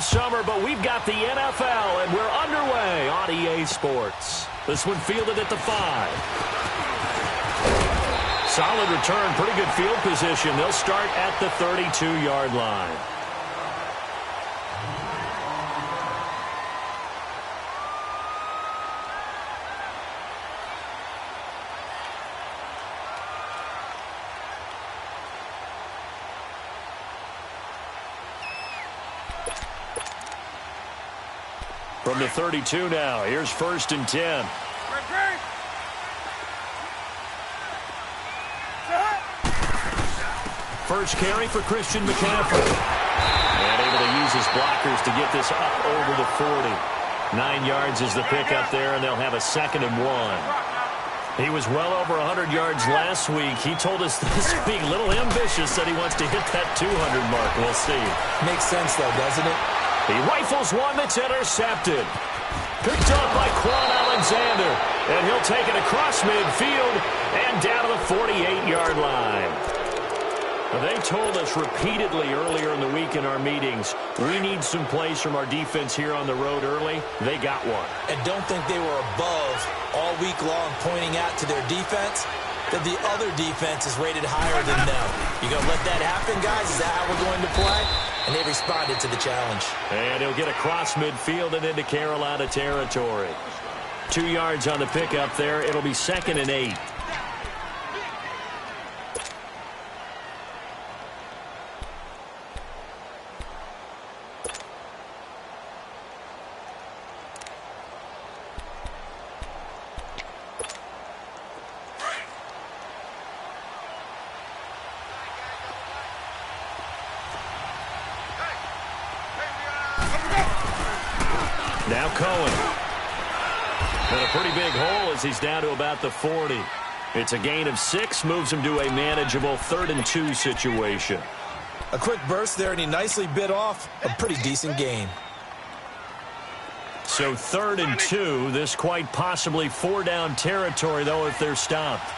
of summer, but we've got the NFL, and we're underway on EA Sports. This one fielded at the 5. Solid return, pretty good field position. They'll start at the 32-yard line. From the 32 now, here's 1st and 10. First carry for Christian McCaffrey. And able to use his blockers to get this up over the 40. 9 yards is the pickup there, and they'll have a 2nd and 1. He was well over 100 yards last week. He told us this week, a little ambitious, said he wants to hit that 200 mark. We'll see. Makes sense, though, doesn't it? He rifles one that's intercepted. Picked up by Quan Alexander. And he'll take it across midfield and down to the 48-yard line. They told us repeatedly earlier in the week in our meetings, we need some plays from our defense here on the road early. They got one. And don't think they were above all week long pointing out to their defense that the other defense is rated higher than them. You going to let that happen, guys? Is that how we're going to play? And they responded to the challenge. And he'll get across midfield and into Carolina territory. 2 yards on the pickup there. It'll be 2nd and 8. Now Cohen. And a pretty big hole as he's down to about the 40. It's a gain of 6, moves him to a manageable 3rd and 2 situation. A quick burst there, and he nicely bit off a pretty decent gain. So 3rd and 2, this quite possibly 4-down territory, though, if they're stopped.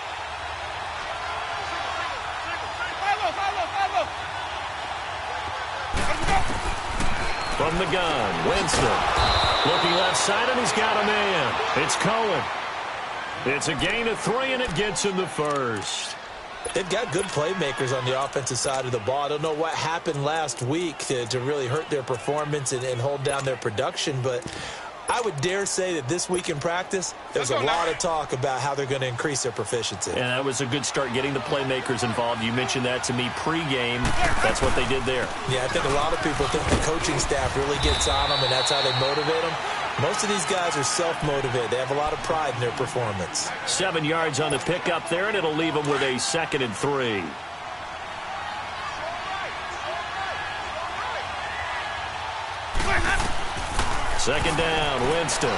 From the gun, Winston. Looking left side, and he's got a man. It's Cohen. It's a gain of 3, and it gets him the 1st. They've got good playmakers on the offensive side of the ball. I don't know what happened last week to really hurt their performance and hold down their production, but I would dare say that this week in practice, there's a lot of talk about how they're going to increase their proficiency. And that was a good start getting the playmakers involved. You mentioned that to me pregame. That's what they did there. Yeah, I think a lot of people think the coaching staff really gets on them, and that's how they motivate them. Most of these guys are self-motivated. They have a lot of pride in their performance. 7 yards on the pickup there, and it'll leave them with a 2nd and 3. Second down, Winston.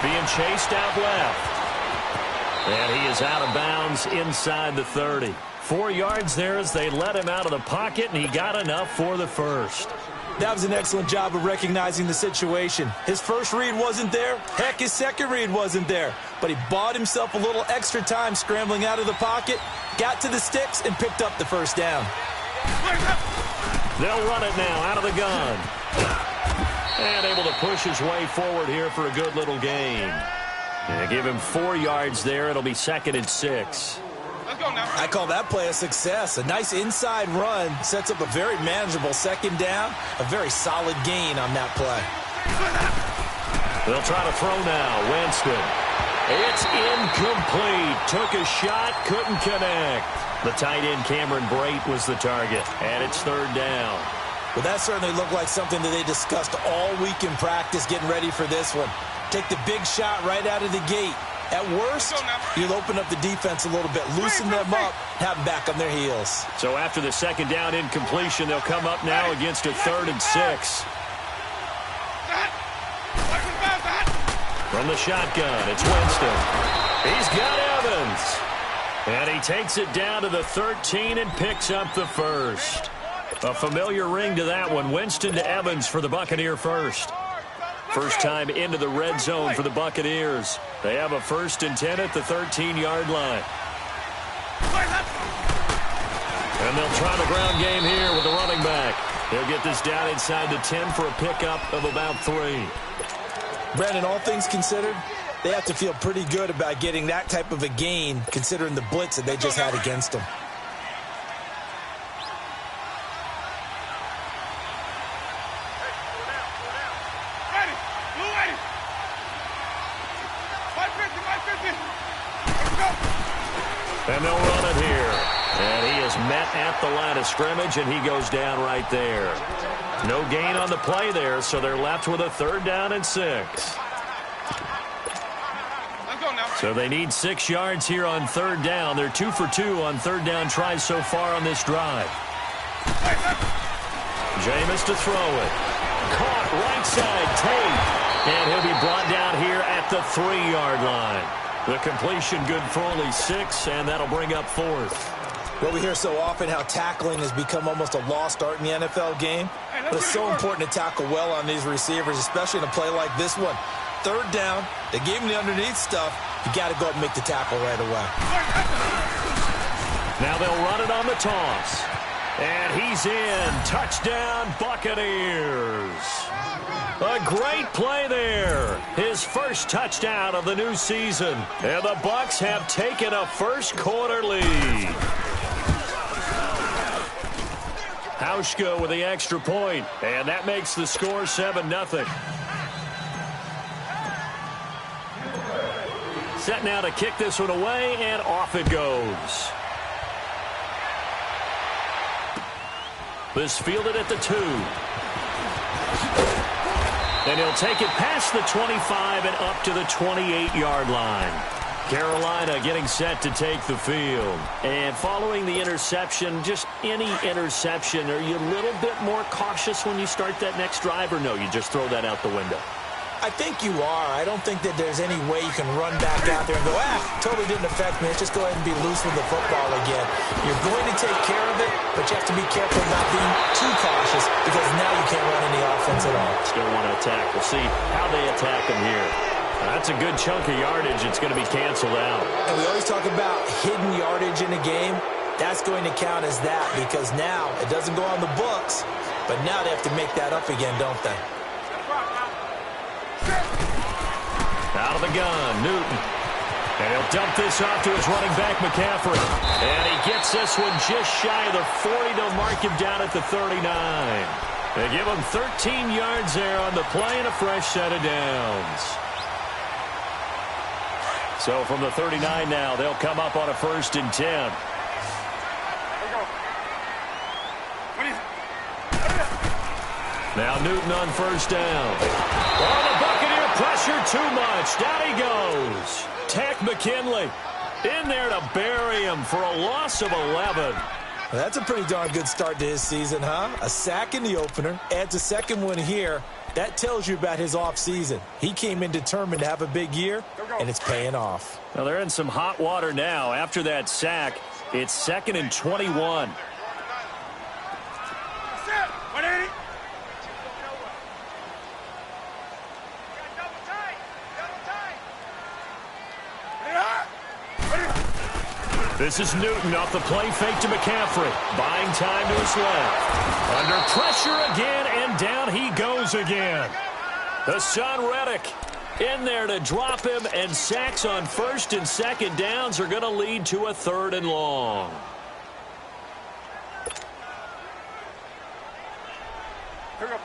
Being chased out left. And he is out of bounds inside the 30. 4 yards there as they let him out of the pocket, and he got enough for the 1st. That was an excellent job of recognizing the situation. His first read wasn't there. Heck, his second read wasn't there. But he bought himself a little extra time scrambling out of the pocket, got to the sticks, and picked up the 1st down. They'll run it now out of the gun. And able to push his way forward here for a good little gain. And give him 4 yards there. It'll be 2nd and 6. Let's go now. I call that play a success. A nice inside run sets up a very manageable 2nd down. A very solid gain on that play. They'll try to throw now. Winston. It's incomplete. Took a shot, couldn't connect. The tight end Cameron Brate was the target. And it's 3rd down. Well, that certainly looked like something that they discussed all week in practice getting ready for this one. Take the big shot right out of the gate. At worst, you'll open up the defense a little bit, loosen them up, have them back on their heels. So after the 2nd down incompletion, they'll come up now against a 3rd and 6. From the shotgun, it's Winston. He's got Evans. And he takes it down to the 13 and picks up the 1st. A familiar ring to that one. Winston to Evans for the Buccaneer 1st. First time into the red zone for the Buccaneers. They have a 1st and 10 at the 13-yard line. And they'll try the ground game here with the running back. He'll get this down inside the 10 for a pickup of about 3. Brandon, all things considered, they have to feel pretty good about getting that type of a gain, considering the blitz that they just had against them. And they'll run it here. And he is met at the line of scrimmage, and he goes down right there. No gain on the play there, so they're left with a 3rd down and 6. So they need 6 yards here on 3rd down. They're 2 for 2 on 3rd down tries so far on this drive. Jameis to throw it. Caught right side, Tate. And he'll be brought down here at the 3-yard line. The completion good for only 6, and that'll bring up 4th. Well, we hear so often how tackling has become almost a lost art in the NFL game. But it's so important to tackle well on these receivers, especially in a play like this one. 3rd down, they gave him the underneath stuff. You got to go up and make the tackle right away. Now they'll run it on the toss. And he's in. Touchdown, Buccaneers. A great play there. His first touchdown of the new season. And the Bucs have taken a first-quarter lead. Hauschka with the extra point, and that makes the score 7-0. Set now to kick this one away, and off it goes. This fielded at the 2. And he'll take it past the 25 and up to the 28-yard line. Carolina getting set to take the field. And following the interception, just any interception, are you a little bit more cautious when you start that next drive, or no, you just throw that out the window? I think you are. I don't think that there's any way you can run back out there and go, totally didn't affect me. Let's just go ahead and be loose with the football again. You're going to take care of it, but you have to be careful about being too cautious because now you can't run any offense at all. Still want to attack. We'll see how they attack him here. That's a good chunk of yardage. It's going to be canceled out. And we always talk about hidden yardage in a game. That's going to count as that because now it doesn't go on the books, but now they have to make that up again, don't they? Out of the gun, Newton. And he'll dump this off to his running back, McCaffrey. And he gets this one just shy of the 40. They'll mark him down at the 39. They give him 13 yards there on the play and a fresh set of downs. So from the 39 now, they'll come up on a 1st and 10. Now Newton on 1st down. Oh, the Buccaneer pressure too much. Down he goes. Tack McKinley in there to bury him for a loss of 11. Well, that's a pretty darn good start to his season, huh? A sack in the opener, adds a 2nd one here. That tells you about his offseason. He came in determined to have a big year, and it's paying off. Well, they're in some hot water now. After that sack, it's 2nd and 21. This is Newton off the play fake to McCaffrey. Buying time to his left. Under pressure again, and down he goes again. Hassan Reddick in there to drop him, and sacks on 1st and 2nd downs are going to lead to a 3rd and long.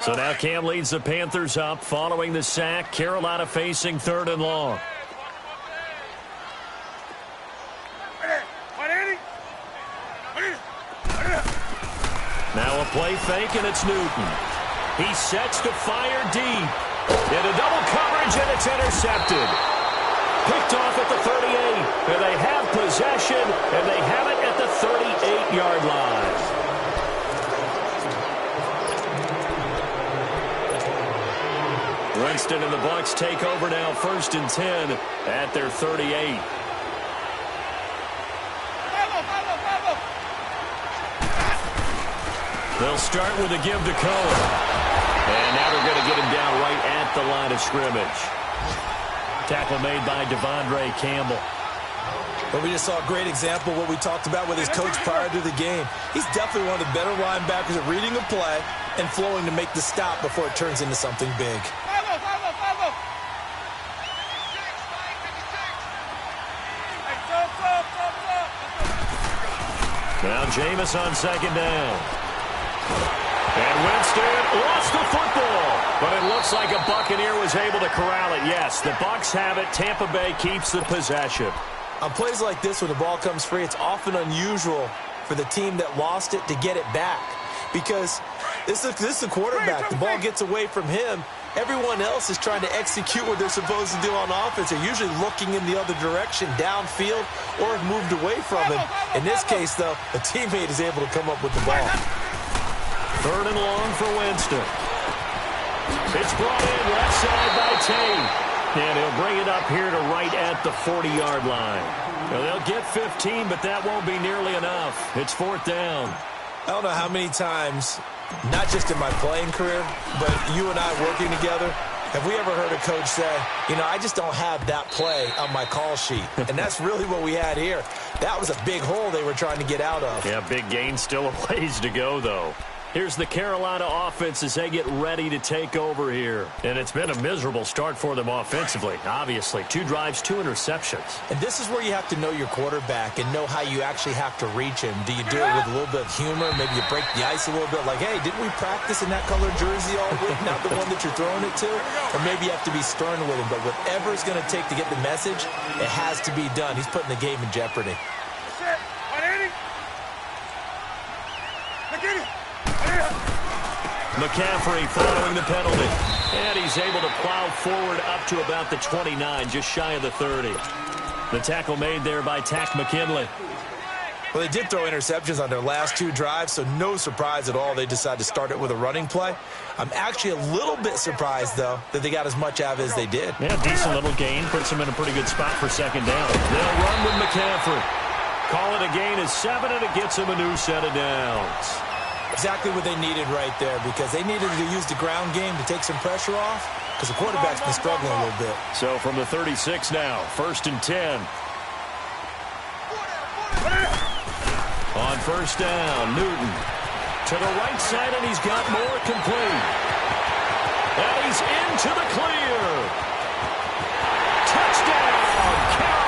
So now Cam leads the Panthers up following the sack. Carolina facing 3rd and long. Now a play fake, and it's Newton. He sets to fire deep. Into double coverage, and it's intercepted. Picked off at the 38. And they have possession, and they have it at the 38-yard line. Winston and the Bucs take over now, 1st and 10 at their 38. They'll start with a give to Cohen. And now they're going to get him down right at the line of scrimmage. Tackle made by Devondre Campbell. But we just saw a great example of what we talked about with his coach prior to the game. He's definitely one of the better linebackers at reading a play and flowing to make the stop before it turns into something big. Now Jameis on second down. And Winston lost the football. But it looks like a Buccaneer was able to corral it. Yes, the Bucs have it. Tampa Bay keeps the possession. On plays like this, when the ball comes free, it's often unusual for the team that lost it to get it back. Because this is a quarterback. The ball gets away from him. Everyone else is trying to execute what they're supposed to do on offense. They're usually looking in the other direction, downfield, or have moved away from him. In this case, though, a teammate is able to come up with the ball. 3rd and long for Winston. It's brought in left side by Tate. And he'll bring it up here to right at the 40-yard line. Now, they'll get 15, but that won't be nearly enough. It's 4th down. I don't know how many times, not just in my playing career, but you and I working together, have we ever heard a coach say, you know, I just don't have that play on my call sheet. And that's really what we had here. That was a big hole they were trying to get out of. Yeah, big gain, still a ways to go, though. Here's the Carolina offense as they get ready to take over here. And it's been a miserable start for them offensively, obviously. 2 drives, 2 interceptions. And this is where you have to know your quarterback and know how you actually have to reach him. Do you do it with a little bit of humor? Maybe you break the ice a little bit like, hey, didn't we practice in that color jersey all week? Not the one that you're throwing it to? Or maybe you have to be stern with him. But whatever it's going to take to get the message, it has to be done. He's putting the game in jeopardy. McCaffrey following the penalty. And he's able to plow forward up to about the 29, just shy of the 30. The tackle made there by Tack McKinley. Well, they did throw interceptions on their last 2 drives, so no surprise at all they decided to start it with a running play. I'm actually a little bit surprised, though, that they got as much out of it as they did. Yeah, decent little gain. Puts them in a pretty good spot for 2nd down. They'll run with McCaffrey. Call it a gain of 7, and it gets them a new set of downs. Exactly what they needed right there, because they needed to use the ground game to take some pressure off, because the quarterback's been struggling a little bit. So from the 36 now, 1st and 10. On 1st down, Newton to the right side, and he's got more complete. And he's into the clear. Touchdown, Carolina!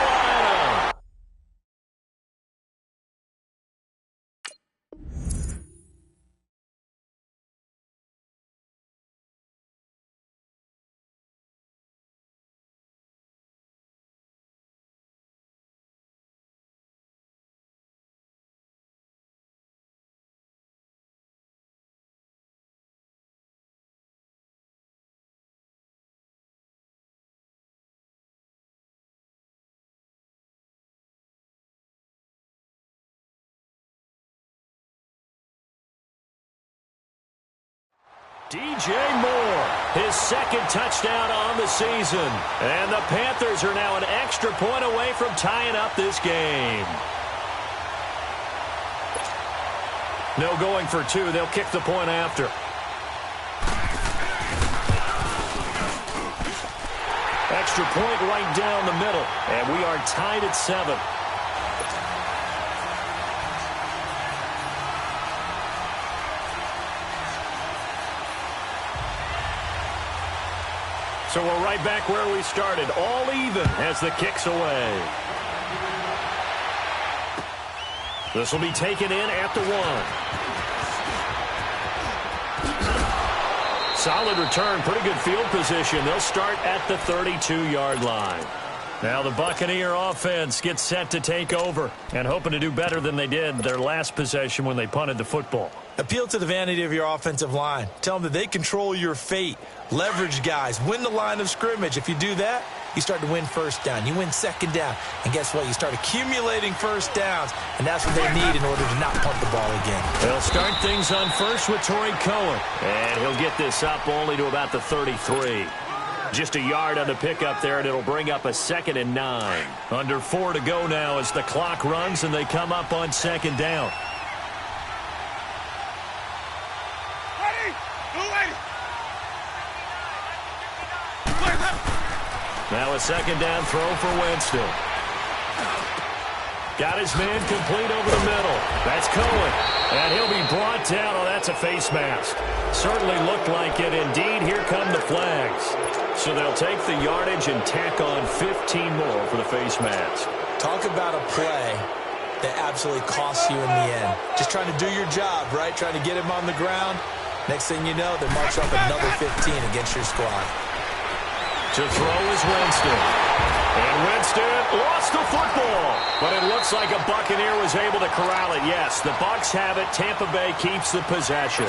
DJ Moore, his 2nd touchdown on the season. And the Panthers are now an extra point away from tying up this game. No going for 2. They'll kick the point after. Extra point right down the middle. And we are tied at 7. So we're right back where we started, all even as the kick's away. This will be taken in at the 1. Solid return, pretty good field position. They'll start at the 32-yard line. Now the Buccaneer offense gets set to take over and hoping to do better than they did their last possession when they punted the football. Appeal to the vanity of your offensive line. Tell them that they control your fate. Leverage guys. Win the line of scrimmage. If you do that, you start to win 1st down. You win 2nd down. And guess what? You start accumulating 1st downs. And that's what they need in order to not punt the ball again. They'll start things on 1st with Torrey Cohen. And he'll get this up only to about the 33. Just a yard on the pickup there, and it'll bring up a 2nd and 9. Under 4 to go now as the clock runs, and they come up on 2nd down. Now a 2nd down throw for Winston. Got his man complete over the middle. That's Cohen. And he'll be brought down. Oh, that's a face mask. Certainly looked like it. Indeed, here come the flags. So they'll take the yardage and tack on 15 more for the face mask. Talk about a play that absolutely costs you in the end. Just trying to do your job, right? Trying to get him on the ground. Next thing you know, they march up another 15 against your squad. To throw is Winston. And Winston lost the football. But it looks like a Buccaneer was able to corral it. Yes, the Bucs have it. Tampa Bay keeps the possession.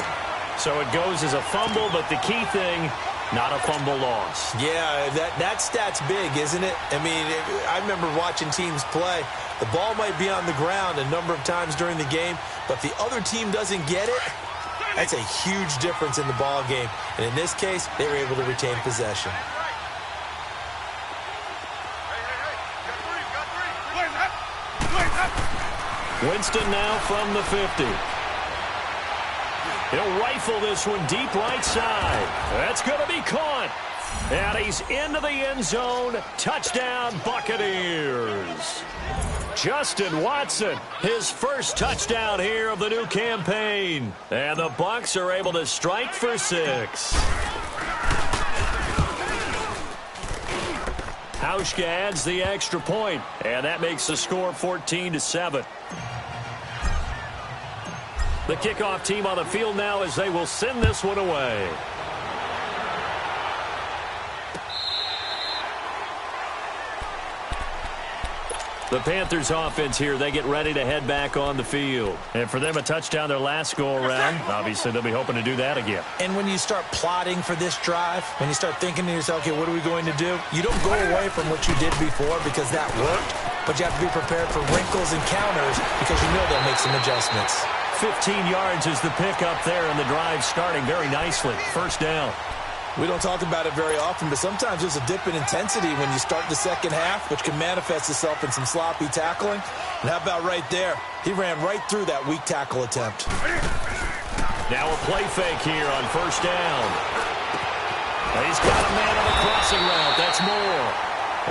So it goes as a fumble, but the key thing, not a fumble loss. Yeah, that stat's big, isn't it? I mean, I remember watching teams play. The ball might be on the ground a number of times during the game, but if the other team doesn't get it, that's a huge difference in the ball game. And in this case, they were able to retain possession. Winston now from the 50. He'll rifle this one deep right side. That's going to be caught. And he's into the end zone. Touchdown, Buccaneers. Justin Watson, his first touchdown here of the new campaign. And the Bucs are able to strike for 6. Hauschka adds the extra point, and that makes the score 14-7. The kickoff team on the field now as they will send this one away. The Panthers offense here, they get ready to head back on the field. And for them, a touchdown their last go-around. Obviously, they'll be hoping to do that again. And when you start plotting for this drive, when you start thinking to yourself, okay, what are we going to do? You don't go away from what you did before because that worked, but you have to be prepared for wrinkles and counters because you know they'll make some adjustments. 15 yards is the pickup there, and the drive starting very nicely. First down. We don't talk about it very often, but sometimes there's a dip in intensity when you start the second half, which can manifest itself in some sloppy tackling. And how about right there? He ran right through that weak tackle attempt. Now a play fake here on first down. He's got a man on the crossing route. That's Moore.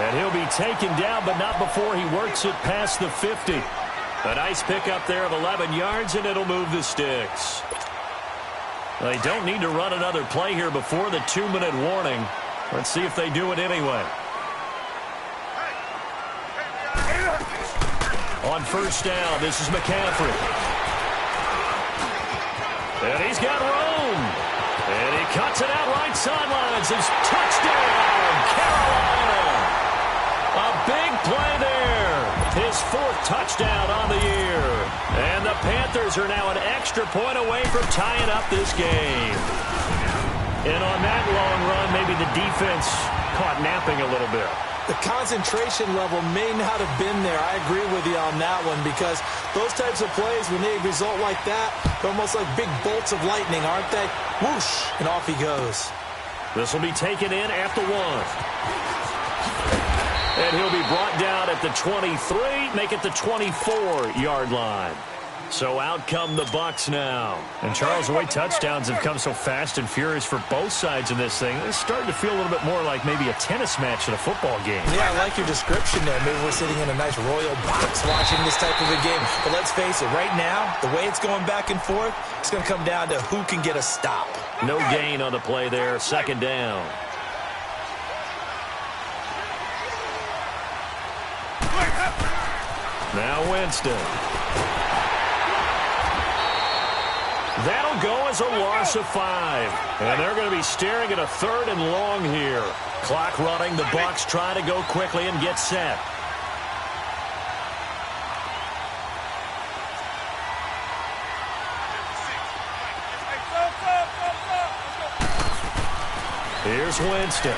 And he'll be taken down, but not before he works it past the 50. A nice pickup there of 11 yards, and it'll move the sticks. They don't need to run another play here before the 2-minute warning. Let's see if they do it anyway. On first down, this is McCaffrey. And he's got room. And he cuts it out right sidelines. It's touchdown, Carolina. A big play there. His 4th touchdown on the year. And the Panthers are now an extra point away from tying up this game. And on that long run, maybe the defense caught napping a little bit. The concentration level may not have been there. I agree with you on that one because those types of plays, when they result like that, they're almost like big bolts of lightning, aren't they? Whoosh, and off he goes. This will be taken in at the 1. And he'll be brought down at the 23, make it the 24-yard line. So out come the Bucs now. And Charles, the way touchdowns have come so fast and furious for both sides in this thing, it's starting to feel a little bit more like maybe a tennis match at a football game. Yeah, I like your description there. Maybe we're sitting in a nice royal box watching this type of a game. But let's face it, right now, the way it's going back and forth, it's going to come down to who can get a stop. No gain on the play there, second down. Now Winston. That'll go as a loss of 5. And they're going to be staring at a 3rd and long here. Clock running. The Bucs trying to go quickly and get set. Here's Winston.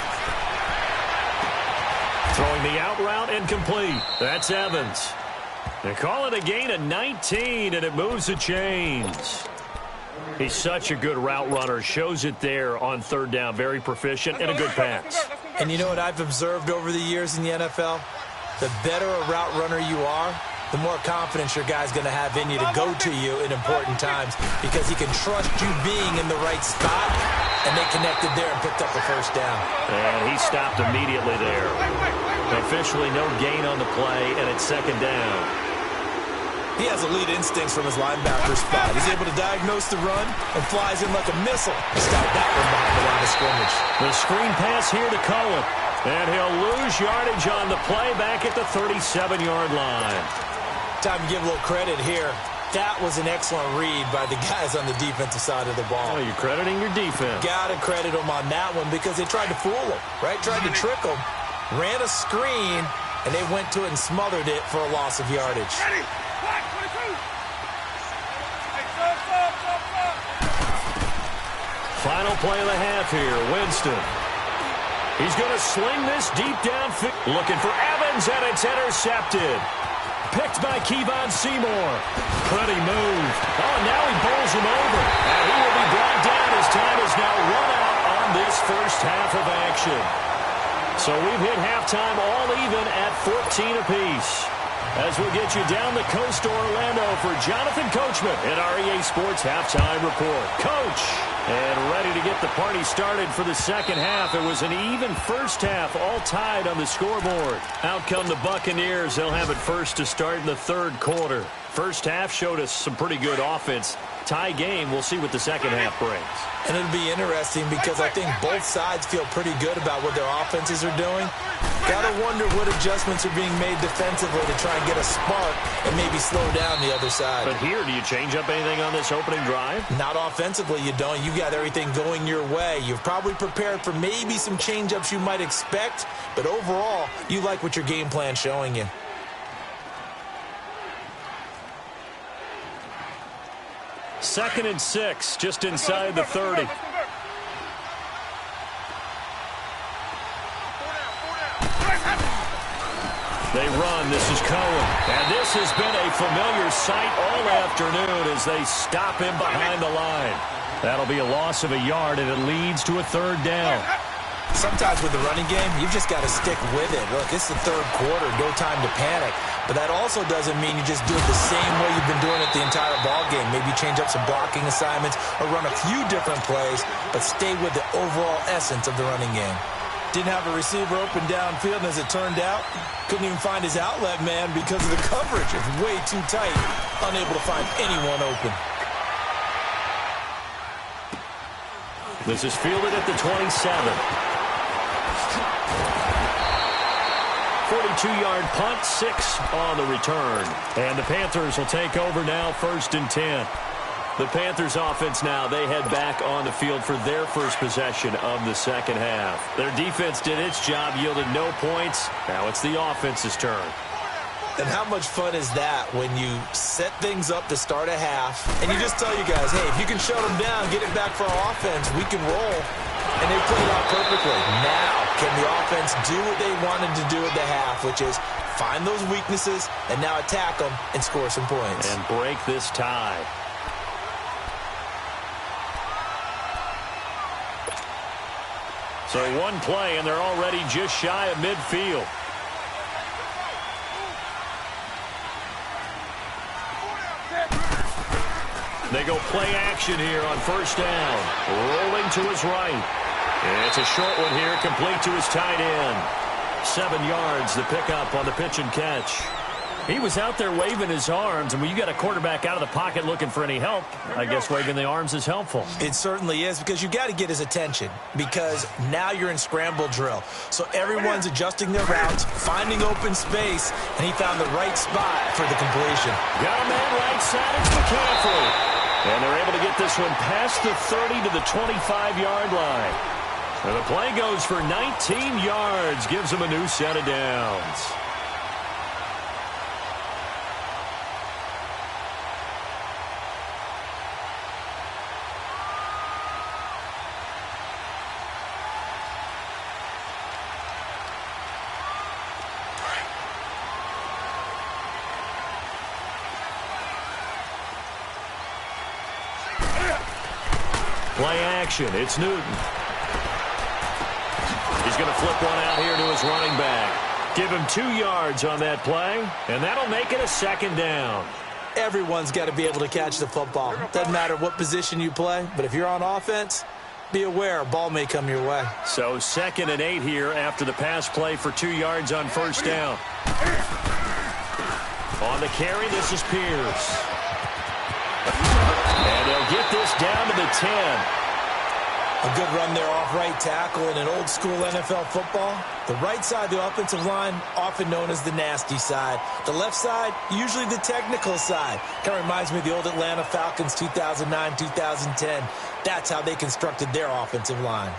Throwing the out route incomplete. That's Evans. They call it a gain of 19, and it moves the chains. He's such a good route runner. Shows it there on 3rd down. Very proficient and a good pass. And you know what I've observed over the years in the NFL? The better a route runner you are, the more confidence your guy's going to have in you to go to you in important times because he can trust you being in the right spot, and they connected there and picked up the first down. And he stopped immediately there. Officially no gain on the play, and it's second down. He has elite instincts from his linebacker spot. He's able to diagnose the run and flies in like a missile. He stopped that one behind the line of scrimmage. The screen pass here to Cohen. And he'll lose yardage on the play back at the 37-yard line. Time to give a little credit here. That was an excellent read by the guys on the defensive side of the ball. Oh, you're crediting your defense. Got to credit them on that one because they tried to fool him, right? Tried to trick him. Ran a screen, and they went to it and smothered it for a loss of yardage. Final play of the half here, Winston. He's going to sling this deep downfield. Looking for Evans, and it's intercepted. Picked by Kevon Seymour. Pretty move. Oh, and now he bowls him over. And he will be brought down as time is now run out on this first half of action. So we've hit halftime all even at 14 apiece. As we'll get you down the coast to Orlando for Jonathan Coachman at our EA Sports Halftime Report. Coach, and ready to get the party started for the second half. It was an even first half, all tied on the scoreboard. Out come the Buccaneers. They'll have it first to start in the third quarter. First half showed us some pretty good offense. Tie game, we'll see what the second half brings. And it'll be interesting because I think both sides feel pretty good about what their offenses are doing. Gotta wonder what adjustments are being made defensively to try and get a spark and maybe slow down the other side. But here, do you change up anything on this opening drive? Not offensively, you don't. You got everything going your way. You've probably prepared for maybe some change-ups you might expect, but overall, you like what your game plan's showing you. Second and 6, just inside the 30. They run. This is Cohen. And this has been a familiar sight all afternoon as they stop him behind the line. That'll be a loss of a yard, and it leads to a third down. Sometimes with the running game, you've just got to stick with it. Look, it's the third quarter, no time to panic. But that also doesn't mean you just do it the same way you've been doing it the entire ball game. Maybe change up some blocking assignments or run a few different plays, but stay with the overall essence of the running game. Didn't have a receiver open downfield, and as it turned out, couldn't even find his outlet man because of the coverage. It's way too tight, unable to find anyone open. This is fielded at the 27. 42-yard punt, 6 on the return. And the Panthers will take over now, 1st and 10. The Panthers offense now, they head back on the field for their first possession of the second half. Their defense did its job, yielded no points. Now it's the offense's turn. And how much fun is that when you set things up to start a half, and you just tell you guys, hey, if you can shut them down, get it back for our offense, we can roll. And they played out perfectly. Now, can the offense do what they wanted to do at the half, which is find those weaknesses and now attack them and score some points. And break this tie. So one play, and they're already just shy of midfield. They go play action here on first down. Rolling to his right. It's a short one here, complete to his tight end. 7 yards, the pickup on the pitch and catch. He was out there waving his arms, and when you got a quarterback out of the pocket looking for any help, I guess waving the arms is helpful. It certainly is, because you got to get his attention, because now you're in scramble drill. So everyone's adjusting their routes, finding open space, and he found the right spot for the completion. Got a man right side, it's McCaffrey. And they're able to get this one past the 30 to the 25-yard line. And the play goes for 19 yards, gives them a new set of downs. Play action. It's Newton. He's going to flip one out here to his running back. Give him 2 yards on that play, and that'll make it a second down. Everyone's got to be able to catch the football. Doesn't matter what position you play, but if you're on offense, be aware a ball may come your way. So 2nd and 8 here after the pass play for 2 yards on first down. On On the carry, this is Pierce. And they'll get this down to the 10. A good run there off right tackle in an old-school NFL football. The right side of the offensive line, often known as the nasty side. The left side, usually the technical side. Kind of reminds me of the old Atlanta Falcons 2009-2010. That's how they constructed their offensive line.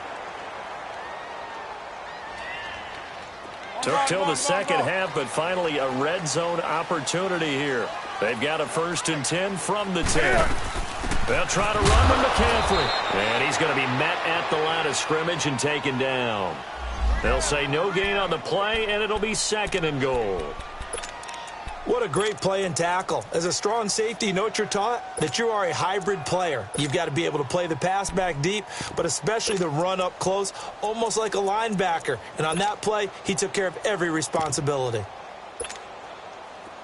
Took till the second half, but finally a red zone opportunity here. They've got a 1st and 10 from the 10. They'll try to run with McCaffrey. And he's going to be met at the line of scrimmage and taken down. They'll say no gain on the play, and it'll be 2nd and goal. What a great play and tackle. As a strong safety, you know what you're taught? That you are a hybrid player. You've got to be able to play the pass back deep, but especially the run up close, almost like a linebacker. And on that play, he took care of every responsibility.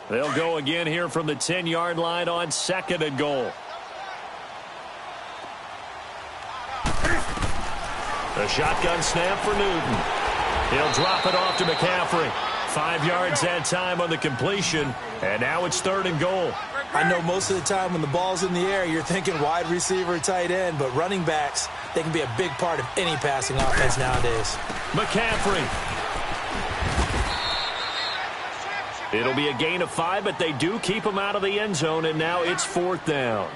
They'll go again here from the 10-yard line on 2nd and goal. A shotgun snap for Newton. He'll drop it off to McCaffrey. 5 yards that time on the completion, and now it's 3rd and goal. I know most of the time when the ball's in the air, you're thinking wide receiver, tight end, but running backs, they can be a big part of any passing offense nowadays. McCaffrey. It'll be a gain of 5, but they do keep him out of the end zone, and now it's 4th down.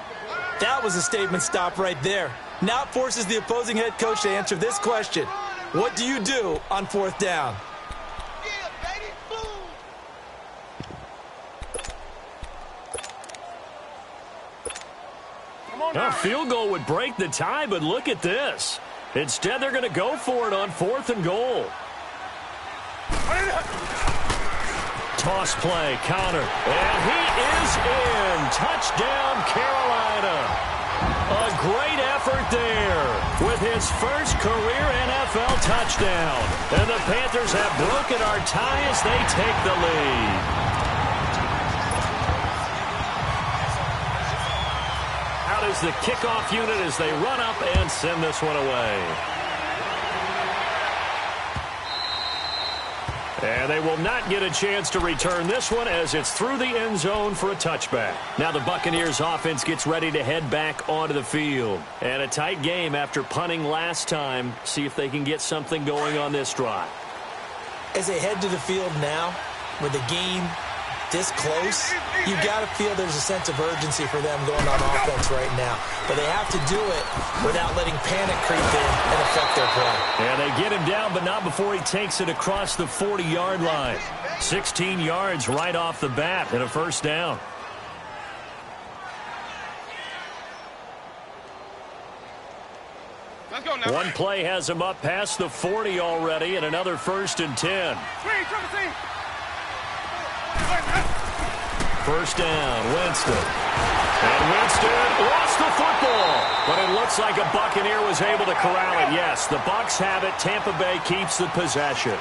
That was a statement stop right there. Now it forces the opposing head coach to answer this question. What do you do on 4th down? A field goal would break the tie, but look at this. Instead, they're going to go for it on 4th and goal. Toss play, counter, and he is in. Touchdown, Carolina. A great effort there with his first career NFL touchdown. And the Panthers have broken our tie as they take the lead. Out is the kickoff unit as they run up and send this one away. And they will not get a chance to return this one as it's through the end zone for a touchback. Now the Buccaneers offense gets ready to head back onto the field. And a tight game after punting last time. See if they can get something going on this drive. As they head to the field now, with the game this close, you got to feel there's a sense of urgency for them going on offense right now. But they have to do it without letting panic creep in and affect their play. And they get him down, but not before he takes it across the 40-yard line. 16 yards right off the bat and a 1st down. Let's go now. One play has him up past the 40 already, and another 1st and 10. 1st down, Winston. And Winston lost the football. But it looks like a Buccaneer was able to corral it. Yes, the Bucs have it. Tampa Bay keeps the possession.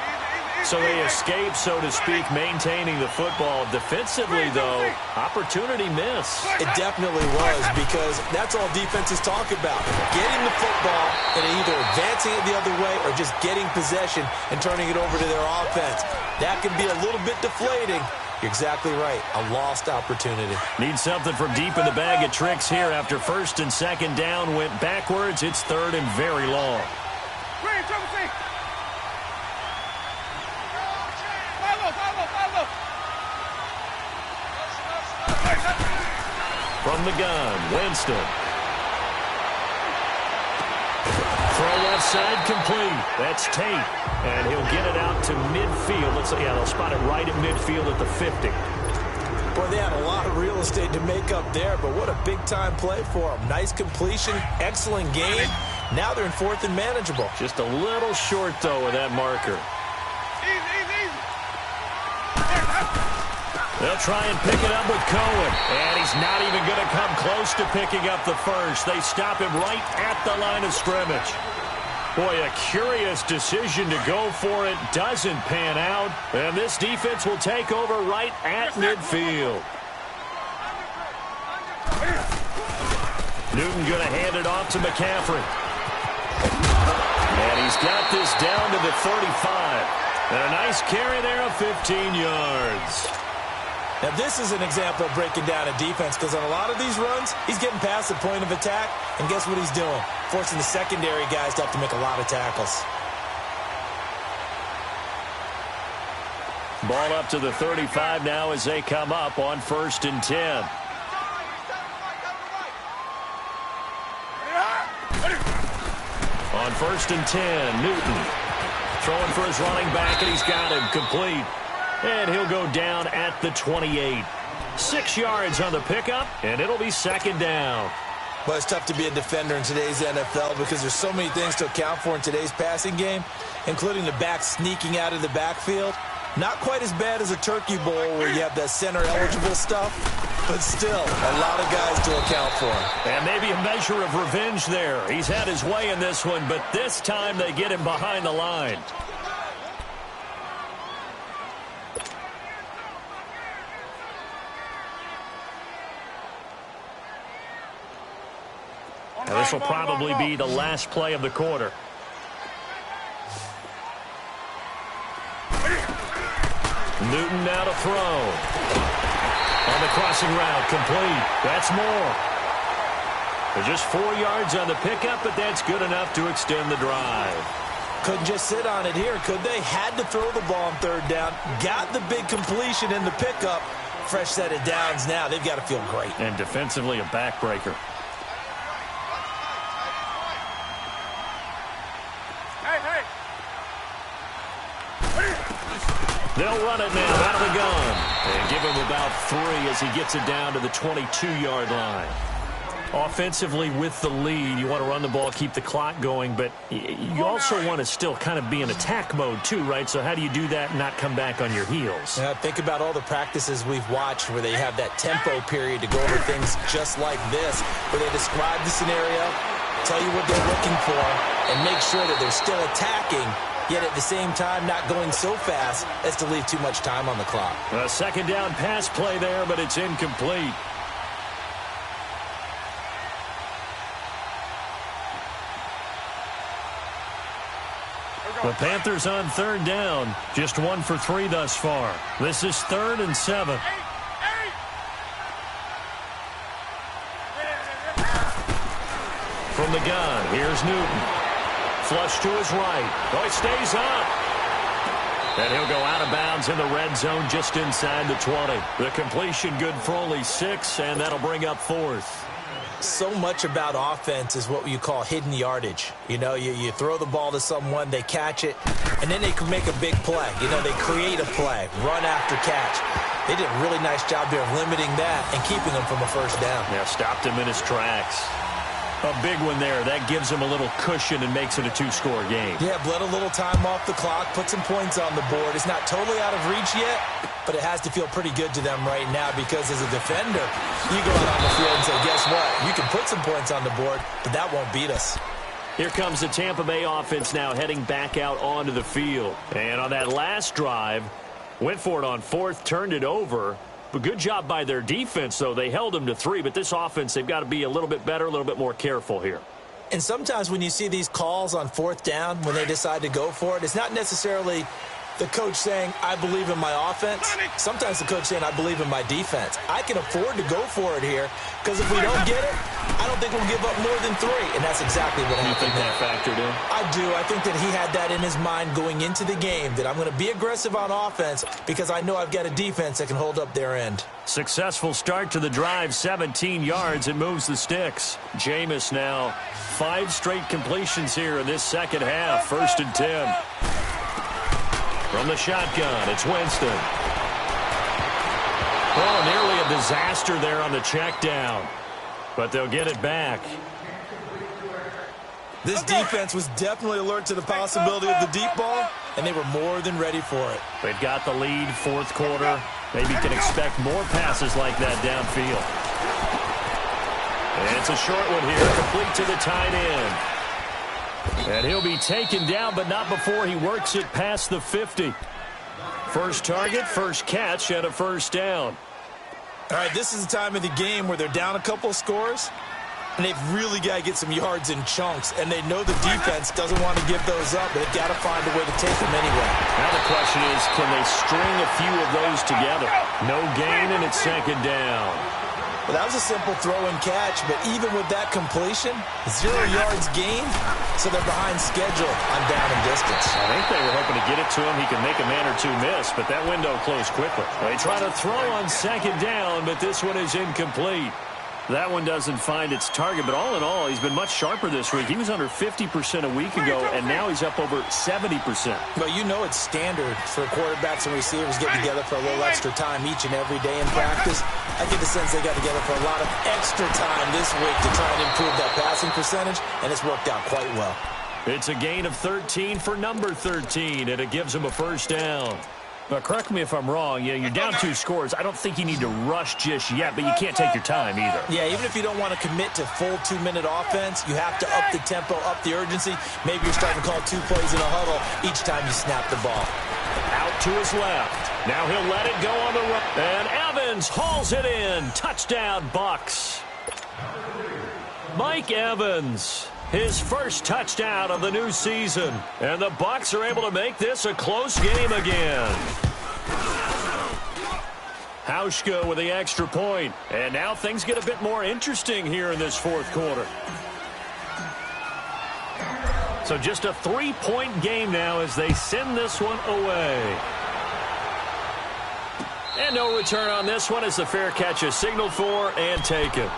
So they escape, so to speak, maintaining the football. Defensively, though, opportunity miss. It definitely was, because that's all defenses talk about. Getting the football and either advancing it the other way or just getting possession and turning it over to their offense. That can be a little bit deflating. You're exactly right. A lost opportunity. Need something from deep in the bag of tricks here after 1st and 2nd down went backwards. It's 3rd and very long. From the gun, Winston. Throw left side complete. That's Tate. And he'll get it out to midfield. Let's see, yeah, they'll spot it right at midfield at the 50. Boy, they had a lot of real estate to make up there, but what a big-time play for them. Nice completion, excellent game. Now they're in 4th and manageable. Just a little short, though, of that marker. They'll try and pick it up with Cohen. And he's not even going to come close to picking up the 1st. They stop him right at the line of scrimmage. Boy, a curious decision to go for it. Doesn't pan out. And this defense will take over right at midfield. Newton going to hand it off to McCaffrey. And he's got this down to the 35. And a nice carry there of 15 yards. Now, this is an example of breaking down a defense because on a lot of these runs, he's getting past the point of attack, and guess what he's doing? Forcing the secondary guys to have to make a lot of tackles. Ball up to the 35 now as they come up on 1st and 10. On 1st and 10, Newton throwing for his running back, and he's got him complete. And he'll go down at the 28. 6 yards on the pickup, and it'll be 2nd down. Well, it's tough to be a defender in today's NFL because there's so many things to account for in today's passing game, including the back sneaking out of the backfield. Not quite as bad as a turkey bowl where you have that center-eligible stuff, but still a lot of guys to account for. And maybe a measure of revenge there. He's had his way in this one, but this time they get him behind the line. Now, this will probably be the last play of the quarter. Newton now to throw. On the crossing route, complete. That's more. They're just 4 yards on the pickup, but that's good enough to extend the drive. Couldn't just sit on it here, could they? Had to throw the ball on 3rd down. Got the big completion in the pickup. Fresh set of downs now. They've got to feel great. And defensively, a backbreaker. They'll run it now out of the gun. And give him about 3 as he gets it down to the 22-yard line. Offensively with the lead, you want to run the ball, keep the clock going, but you also want to still kind of be in attack mode too, right? So how do you do that and not come back on your heels? Yeah, think about all the practices we've watched where they have that tempo period to go over things just like this, where they describe the scenario, tell you what they're looking for, and make sure that they're still attacking, yet at the same time not going so fast as to leave too much time on the clock. A 2nd down pass play there, but it's incomplete. The Panthers on 3rd down. Just 1 for 3 thus far. This is 3rd and 7. From the gun, here's Newton. Flush to his right. Oh, it stays up. And he'll go out of bounds in the red zone just inside the 20. The completion good for only 6, and that'll bring up 4th. So much about offense is what you call hidden yardage. You know, you throw the ball to someone, they catch it, and then they can make a big play. You know, they create a play, run after catch. They did a really nice job there of limiting that and keeping him from a 1st down. Yeah, stopped him in his tracks. A big one there. That gives him a little cushion and makes it a 2-score game. Yeah, bled a little time off the clock, put some points on the board. It's not totally out of reach yet, but it has to feel pretty good to them right now because as a defender, you go out on the field and say, guess what? You can put some points on the board, but that won't beat us. Here comes the Tampa Bay offense now heading back out onto the field. And on that last drive, went for it on 4th, turned it over. But good job by their defense, though. They held them to 3, but this offense, they've got to be a little bit better, a little bit more careful here. And sometimes when you see these calls on 4th down, when they decide to go for it, it's not necessarily the coach saying, I believe in my offense. Sometimes the coach saying, I believe in my defense. I can afford to go for it here because if we don't get it, I don't think we'll give up more than 3. And that's exactly what happened. You think that factored in? I do. I think that he had that in his mind going into the game, that I'm going to be aggressive on offense because I know I've got a defense that can hold up their end. Successful start to the drive, 17 yards. It moves the sticks. Jameis now 5 straight completions here in this 2nd half. 1st and 10. From the shotgun, it's Winston. Oh, nearly a disaster there on the check down. But they'll get it back. This defense was definitely alert to the possibility of the deep ball, and they were more than ready for it. They've got the lead, 4th quarter. Maybe can expect more passes like that downfield. And it's a short one here, complete to the tight end. And he'll be taken down, but not before he works it past the 50. First target, first catch, and a 1st down. All right, this is the time of the game where they're down a couple of scores, And they've really got to get some yards in chunks, and they know the defense doesn't want to give those up, but they've got to find a way to take them anyway. Now the question is, can they string a few of those together? No gain, and it's second down. Well, that was a simple throw and catch, but even with that completion, 0 yards gained, so they're behind schedule on down and distance. I think they were hoping to get it to him. He could make a man or two miss, but that window closed quickly. They try to throw on second down, but this one is incomplete. That one doesn't find its target, but all in all, he's been much sharper this week. He was under 50% a week ago, and now he's up over 70%. Well, you know it's standard for quarterbacks and receivers get together for a little extra time each and every day in practice. I get the sense they got together for a lot of extra time this week to try and improve that passing percentage, and it's worked out quite well. It's a gain of 13 for number 13, and it gives him a first down. Now, correct me if I'm wrong. You're down 2 scores. I don't think you need to rush just yet, but you can't take your time either. Yeah, even if you don't want to commit to full 2-minute offense, you have to up the tempo, up the urgency. Maybe you're starting to call 2 plays in a huddle each time you snap the ball. Out to his left. Now he'll let it go on the right. And Evans hauls it in. Touchdown, Bucks. Mike Evans. His first touchdown of the new season. And the Bucs are able to make this a close game again. Hauschka with the extra point. And now things get a bit more interesting here in this fourth quarter. So just a 3-point game now as they send this one away. And no return on this one as the fair catch is signaled for and taken.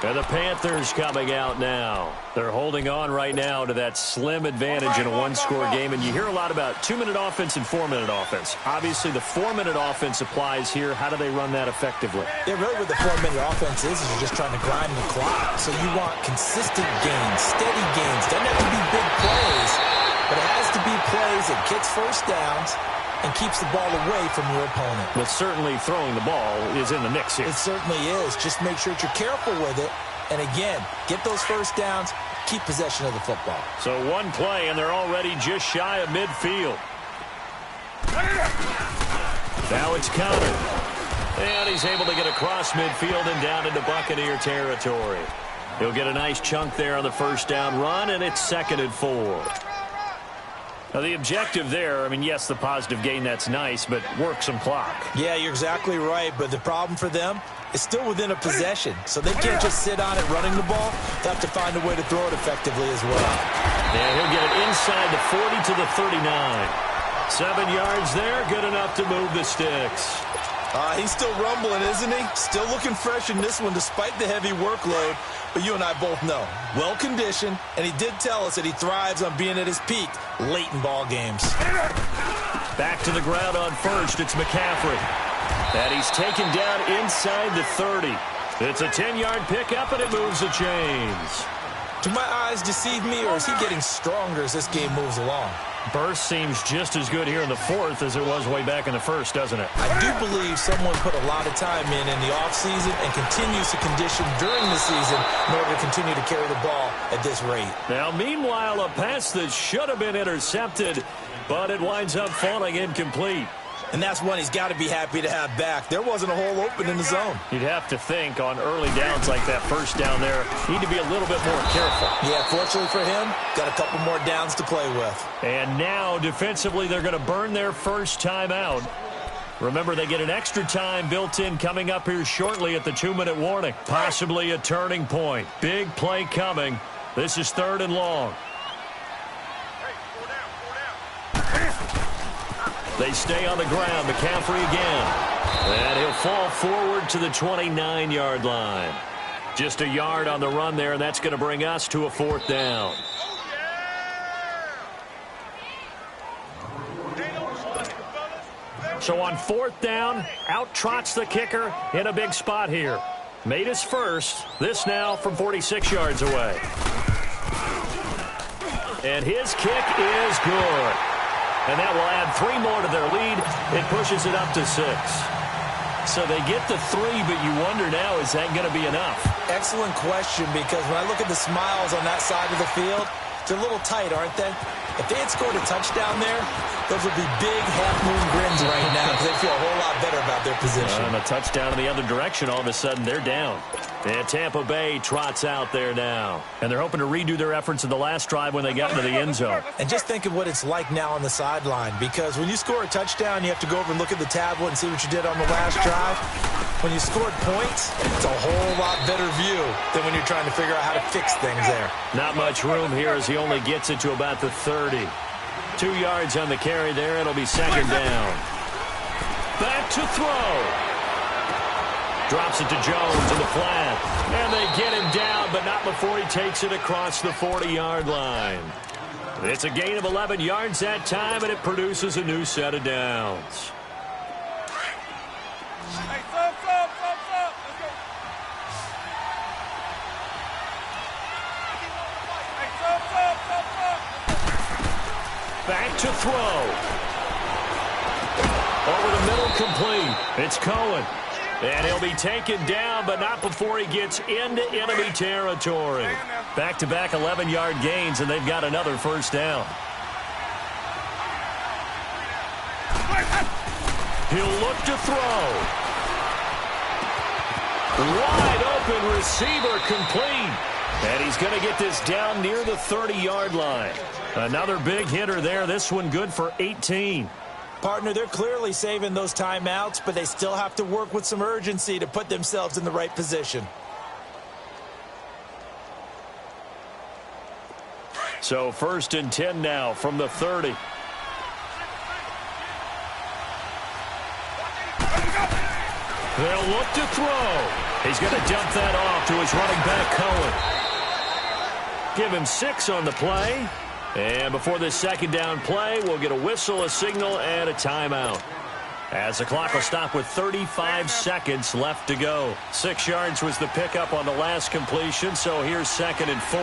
And the Panthers coming out now. They're holding on right now to that slim advantage in a 1-score game. And you hear a lot about 2-minute offense and 4-minute offense. Obviously, the 4-minute offense applies here. How do they run that effectively? Yeah, really what the 4-minute offense is you're just trying to grind the clock. So you want consistent gains, steady gains. Doesn't have to be big plays, but it has to be plays that gets first downs and keeps the ball away from your opponent. But certainly throwing the ball is in the mix here. It certainly is. Just make sure that you're careful with it. And again, get those first downs, keep possession of the football. So one play, and they're already just shy of midfield. Now it's Connor. And he's able to get across midfield and down into Buccaneer territory. He'll get a nice chunk there on the first down run, and it's 2nd and 4. Now, the objective there, I mean, yes, the positive gain, that's nice, but work some clock. Yeah, you're exactly right, but the problem for them is still within a possession, so they can't just sit on it running the ball. They have to find a way to throw it effectively as well. And he'll get it inside the 40 to the 39. 7 yards there, good enough to move the sticks. He's still rumbling, isn't he? Still looking fresh in this one despite the heavy workload. But you and I both know, well-conditioned, and he did tell us that he thrives on being at his peak late in ball games. Back to the ground on first, it's McCaffrey. And he's taken down inside the 30. It's a 10-yard pickup, and it moves the chains. Do my eyes deceive me, or is he getting stronger as this game moves along? Burst seems just as good here in the fourth as it was way back in the first, doesn't it? I do believe someone put a lot of time in the offseason and continues to condition during the season in order to continue to carry the ball at this rate. Now, meanwhile, a pass that should have been intercepted, but it winds up falling incomplete. And that's one he's got to be happy to have back. There wasn't a hole open in the zone. You'd have to think on early downs like that first down there, need to be a little bit more careful. Yeah, fortunately for him, got a couple more downs to play with. And now, defensively, they're going to burn their first time out. Remember, they get an extra time built in coming up here shortly at the 2-minute warning. Possibly a turning point. Big play coming. This is 3rd and long. They stay on the ground. McCaffrey again. And he'll fall forward to the 29-yard line. Just a yard on the run there, and that's going to bring us to a 4th down. So on 4th down, out trots the kicker in a big spot here. Made his first. This now from 46 yards away. And his kick is good. And that will add 3 more to their lead. It pushes it up to 6. So they get the 3, but you wonder now, is that going to be enough? Excellent question, because when I look at the smiles on that side of the field, they're a little tight, aren't they? If they had scored a touchdown there, those would be big half-moon grins right now because they feel a whole lot better about their position. And a touchdown in the other direction, all of a sudden they're down. And Tampa Bay trots out there now. And they're hoping to redo their efforts in the last drive when they got into the end zone. And just think of what it's like now on the sideline, because when you score a touchdown, you have to go over and look at the tablet and see what you did on the last drive. When you scored points, it's a whole lot better view than when you're trying to figure out how to fix things there. Not much room here as he only gets it to about the 30. 2 yards on the carry there. It'll be second down. Back to throw. Drops it to Jones in the flat. And they get him down, but not before he takes it across the 40-yard line. It's a gain of 11 yards that time, and it produces a new set of downs. Back to throw. Over the middle, complete. It's Cohen. And he'll be taken down, but not before he gets into enemy territory. Back-to-back 11-yard gains, and they've got another first down. He'll look to throw. Wide open receiver, complete. And he's going to get this down near the 30-yard line. Another big hitter there. This one good for 18. Partner, they're clearly saving those timeouts, but they still have to work with some urgency to put themselves in the right position. So 1st and 10 now from the 30. They'll look to throw. He's going to dump that off to his running back, Cohen. Give him 6 on the play. And before this second down play, we'll get a whistle, a signal, and a timeout. As the clock will stop with 35 seconds left to go. 6 yards was the pickup on the last completion, so here's 2nd and 4.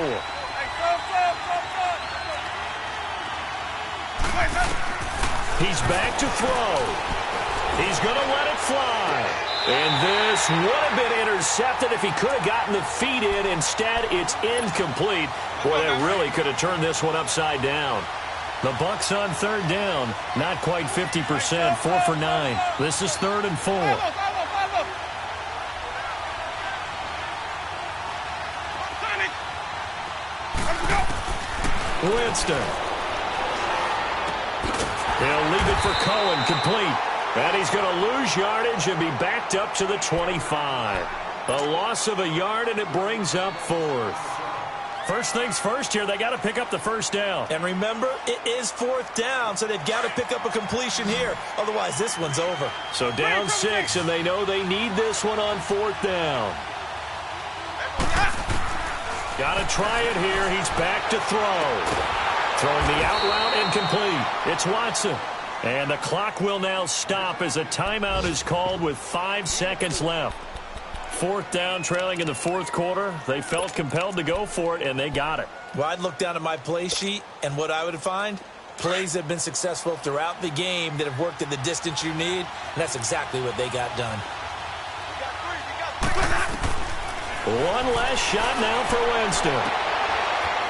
He's back to throw. He's going to let it fly. And this would have been intercepted if he could have gotten the feet in. Instead, it's incomplete. Boy, that really could have turned this one upside down. The Bucs on 3rd down. Not quite 50%. 4 for 9. This is 3rd and 4. Winston. He'll leave it for Cohen, complete. And he's going to lose yardage and be backed up to the 25. A loss of a yard, and it brings up 4th. First things first here, they got to pick up the first down. And remember, it is 4th down, so they've got to pick up a completion here. Otherwise, this one's over. So down 6, and they know they need this one on 4th down. Got to try it here. He's back to throw. Throwing the out route incomplete. It's Watson. And the clock will now stop as a timeout is called with 5 seconds left. 4th down, trailing in the 4th quarter. They felt compelled to go for it, and they got it. Well, I'd look down at my play sheet, and what I would find, plays have been successful throughout the game that have worked in the distance you need, and that's exactly what they got done. One last shot now for Winston.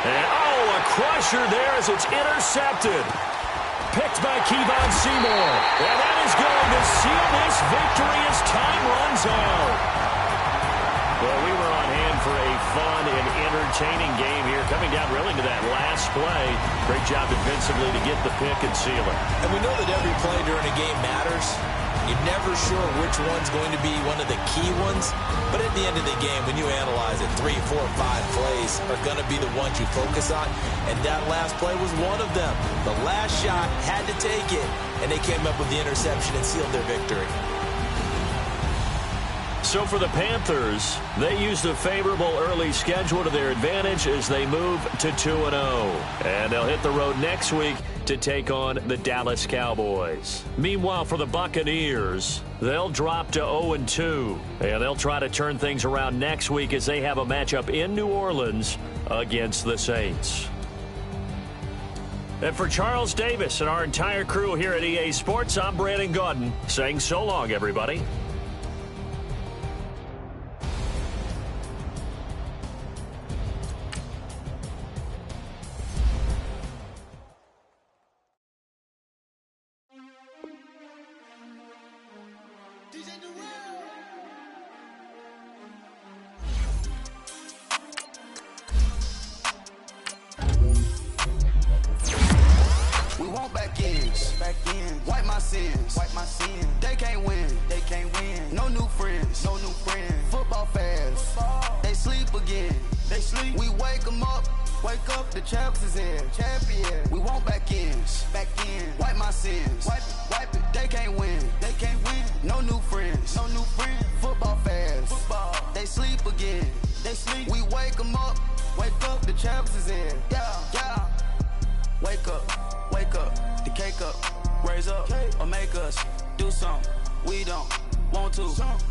And, a crusher there as it's intercepted. Picked by Kevon Seymour. And that is going to seal this victory as time runs out. Well, we were on hand for a fun and entertaining game here, coming down really to that last play. Great job defensively to get the pick and seal it. And we know that every play during a game matters. You're never sure which one's going to be one of the key ones. But at the end of the game, when you analyze it, 3, 4, 5 plays are going to be the ones you focus on. And that last play was one of them. The last shot had to take it, and they came up with the interception and sealed their victory. So for the Panthers, they used a favorable early schedule to their advantage as they move to 2-0. And they'll hit the road next week to take on the Dallas Cowboys. Meanwhile, for the Buccaneers, they'll drop to 0-2. And they'll try to turn things around next week as they have a matchup in New Orleans against the Saints. And for Charles Davis and our entire crew here at EA Sports, I'm Brandon Gaudin saying so long, everybody. We want back ends, wipe my sins, They can't win, No new friends, Football fans, they sleep again, We wake 'em up, the champs is in, We want back ends, wipe my sins, wipe it. They can't win, No new friends, Football fans, they sleep again, We wake 'em up, the champs is in, yeah. Wake up, the cake up, raise up, or make us do something we don't want to.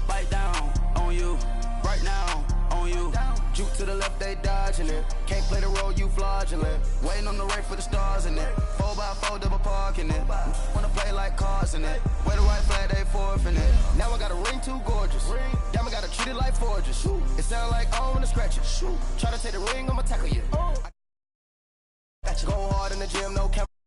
Bite down on you, right now on you. Juke to the left, they dodging it. Can't play the role, you fraudulent. Waiting on the race for the stars in it. 4x4 double parking it. Wanna play like cars in it. Where the white flag, they forfeiting it. Now I got a ring too gorgeous. Damn, I gotta treat it like forges. It sound like I wanna scratch it. Try to take the ring, I'ma tackle you. Go hard in the gym, no camera.